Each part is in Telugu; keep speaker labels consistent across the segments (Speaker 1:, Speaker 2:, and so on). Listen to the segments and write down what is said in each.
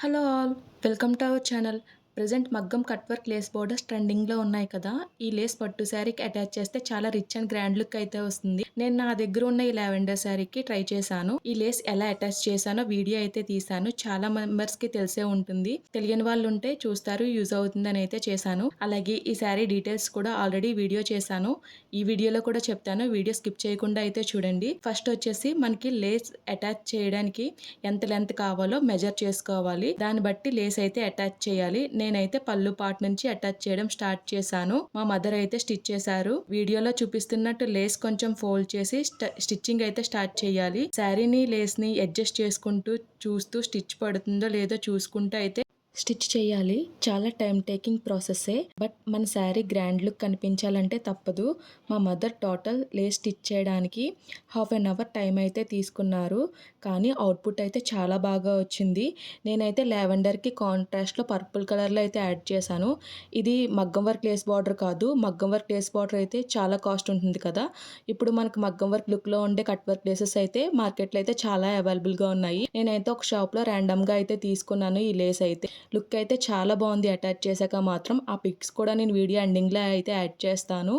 Speaker 1: Hello all, welcome to our channel. Present మగ్గం కట్ వర్క్ లేస్ బోర్డర్స్ ట్రెండింగ్లో ఉన్నాయి కదా. ఈ లేస్ పట్టు శారీకి అటాచ్ చేస్తే చాలా రిచ్ అండ్ గ్రాండ్ లుక్ అయితే వస్తుంది. నేను నా దగ్గర ఉన్న ఈ లావెండర్ శారీకి ట్రై చేశాను. ఈ లేస్ ఎలా అటాచ్ చేశానో వీడియో అయితే తీశాను. చాలా మెంబర్స్ కి తెలిసే ఉంటుంది, తెలియని వాళ్ళు ఉంటే చూస్తారు, యూజ్ అవుతుందని అయితే చేశాను. అలాగే ఈ శారీ డీటెయిల్స్ కూడా ఆల్రెడీ వీడియో చేశాను. ఈ వీడియోలో కూడా చెప్తాను, వీడియో స్కిప్ చేయకుండా అయితే చూడండి. ఫస్ట్ వచ్చేసి మనకి లేస్ అటాచ్ చేయడానికి ఎంత లెంత్ కావాలో మెజర్ చేసుకోవాలి. దాన్ని బట్టి లేస్ అయితే అటాచ్ చేయాలి. నేనైతే పళ్ళు పార్ట్ నుంచి అటాచ్ చేయడం స్టార్ట్ చేశాను. మా మదర్ అయితే స్టిచ్ చేశారు. వీడియోలో చూపిస్తున్నట్టు లేస్ కొంచెం ఫోల్డ్ చేసి స్టిచ్చింగ్ అయితే స్టార్ట్ చేయాలి. శారీని లేస్ ని అడ్జస్ట్ చేసుకుంటూ చూస్తూ స్టిచ్ పడుతుందో లేదో చూసుకుంటూ అయితే స్టిచ్ చేయాలి. చాలా టైం టేకింగ్ ప్రాసెస్సే, బట్ మన శారీ గ్రాండ్ లుక్ కనిపించాలంటే తప్పదు. మా మదర్ టోటల్ లేస్ స్టిచ్ చేయడానికి హాఫ్ అన్ అవర్ టైం అయితే తీసుకున్నారు. కానీ అవుట్పుట్ అయితే చాలా బాగా వచ్చింది. నేనైతే లావెండర్కి కాంట్రాస్ట్లో పర్పుల్ కలర్లో అయితే యాడ్ చేశాను. ఇది మగ్గం వర్క్ లేస్ బార్డర్ కాదు. మగ్గం వర్క్ లేస్ బార్డర్ అయితే చాలా కాస్ట్ ఉంటుంది కదా. ఇప్పుడు మనకు మగ్గం వర్క్ లుక్లో ఉండే కట్ వర్క్ లేసెస్ అయితే మార్కెట్లో అయితే చాలా అవైలబుల్గా ఉన్నాయి. నేనైతే ఒక షాప్లో ర్యాండమ్గా అయితే తీసుకున్నాను. ఈ లేస్ అయితే లుక్ అయితే చాలా బాగుంది అటాచ్ చేశాక మాత్రం. ఆ పిక్స్ కూడా నేను వీడియో ఎండింగ్లో అయితే యాడ్ చేస్తాను.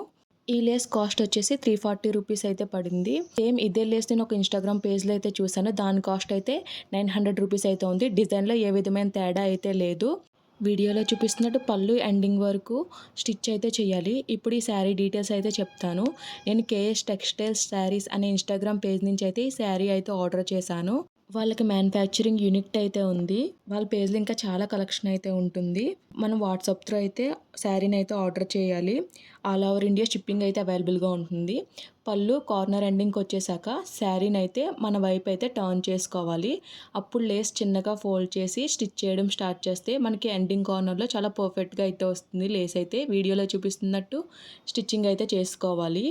Speaker 1: ఈ లేస్ కాస్ట్ వచ్చేసి 340 రూపీస్ అయితే పడింది. సేమ్ ఇదే లేస్ నేను ఒక ఇన్స్టాగ్రామ్ పేజ్లో అయితే చూసాను. దాని కాస్ట్ అయితే 900 రూపీస్ అయితే ఉంది. డిజైన్లో ఏ విధమైన తేడా అయితే లేదు. వీడియోలో చూపిస్తున్నట్టు పళ్ళు ఎండింగ్ వరకు స్టిచ్ అయితే చేయాలి. ఇప్పుడు ఈ శారీ డీటెయిల్స్ అయితే చెప్తాను. నేను కేఎస్ టెక్స్టైల్స్ శారీస్ అనే ఇన్స్టాగ్రామ్ పేజ్ నుంచి అయితే ఈ శారీ అయితే ఆర్డర్ చేశాను. వాళ్ళకి మ్యానుఫ్యాక్చరింగ్ యూనిట్ అయితే ఉంది. వాళ్ళ పేజ్లో ఇంకా చాలా కలెక్షన్ అయితే ఉంటుంది. మనం వాట్సాప్ త్రూ అయితే శారీని అయితే ఆర్డర్ చేయాలి. ఆల్ ఓవర్ ఇండియా షిప్పింగ్ అయితే అవైలబుల్గా ఉంటుంది. పళ్ళు కార్నర్ ఎండింగ్కి వచ్చేసాక శారీని అయితే మన వైపు అయితే టర్న్ చేసుకోవాలి. అప్పుడు లేస్ చిన్నగా ఫోల్డ్ చేసి స్టిచ్ చేయడం స్టార్ట్ చేస్తే మనకి ఎండింగ్ కార్నర్లో చాలా పర్ఫెక్ట్గా అయితే వస్తుంది. లేస్ అయితే వీడియోలో చూపిస్తున్నట్టు స్టిచ్చింగ్ అయితే చేసుకోవాలి.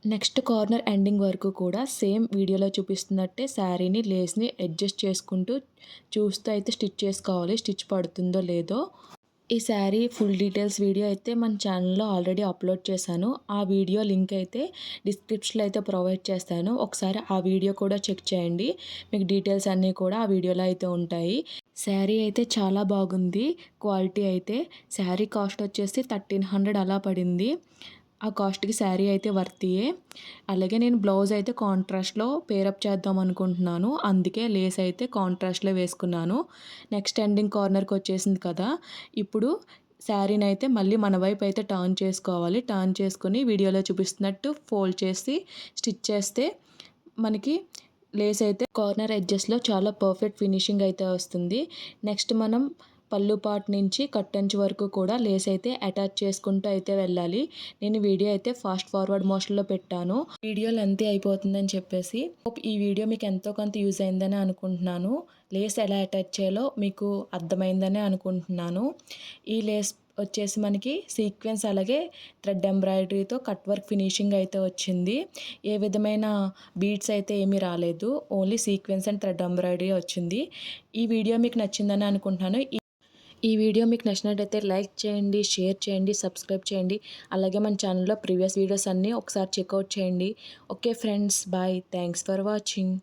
Speaker 1: నెక్స్ట్ కార్నర్ ఎండింగ్ వరకు కూడా సేమ్ వీడియోలో చూపిస్తున్నట్టే శారీని లేస్ని అడ్జస్ట్ చేసుకుంటూ చూస్తూ అయితే స్టిచ్ చేసుకోవాలి, స్టిచ్ పడుతుందో లేదో. ఈ శారీ ఫుల్ డీటెయిల్స్ వీడియో అయితే మన ఛానల్లో ఆల్రెడీ అప్లోడ్ చేశాను. ఆ వీడియో లింక్ అయితే డిస్క్రిప్షన్లో అయితే ప్రొవైడ్ చేస్తాను. ఒకసారి ఆ వీడియో కూడా చెక్ చేయండి. మీకు డీటెయిల్స్ అన్నీ కూడా ఆ వీడియోలో అయితే ఉంటాయి. శారీ అయితే చాలా బాగుంది. క్వాలిటీ అయితే శారీ కాస్ట్ వచ్చేసి 1300 అలా పడింది. ఆ కాస్ట్కి శారీ అయితే వర్తియే. అలాగే నేను బ్లౌజ్ అయితే కాంట్రాస్ట్లో పేరప్ చేద్దాం అనుకుంటున్నాను. అందుకే లేస్ అయితే కాంట్రాస్ట్లో వేసుకున్నాను. నెక్స్ట్ ఎండింగ్ కార్నర్కి వచ్చేసింది కదా. ఇప్పుడు శారీని అయితే మళ్ళీ మన వైపు అయితే టర్న్ చేసుకోవాలి. టర్న్ చేసుకుని వీడియోలో చూపిస్తున్నట్టు ఫోల్డ్ చేసి స్టిచ్ చేస్తే మనకి లేస్ అయితే కార్నర్ ఎడ్జెస్లో చాలా పర్ఫెక్ట్ ఫినిషింగ్ అయితే వస్తుంది. నెక్స్ట్ మనం పళ్ళు పార్ట్ నుంచి కట్టంచు వరకు కూడా లేస్ అయితే అటాచ్ చేసుకుంటూ అయితే వెళ్ళాలి. నేను వీడియో అయితే ఫాస్ట్ ఫార్వర్డ్ మోషన్లో పెట్టాను. వీడియో లెంతీ అయిపోతుందని చెప్పేసి. ఈ వీడియో మీకు ఎంతో కొంత యూజ్ అయిందని అనుకుంటున్నాను. లేస్ ఎలా అటాచ్ చేయాలో మీకు అర్థమైందని అనుకుంటున్నాను. ఈ లేస్ వచ్చేసి మనకి సీక్వెన్స్ అలాగే థ్రెడ్ ఎంబ్రాయిడరీతో కట్ వర్క్ ఫినిషింగ్ అయితే వచ్చింది. ఏ విధమైన బీడ్స్ అయితే ఏమీ రాలేదు. Only sequence and thread embroidery వచ్చింది. ఈ వీడియో మీకు నచ్చిందని అనుకుంటున్నాను. ఈ వీడియో మీకు నచ్చినట్టయితే లైక్ చేయండి, షేర్ చేయండి, సబ్స్క్రైబ్ చేయండి. అలాగే మన ఛానల్లో ప్రీవియస్ వీడియోస్ అన్నీ ఒకసారి చెక్అవుట్ చేయండి. Okay friends, bye. Thanks for watching.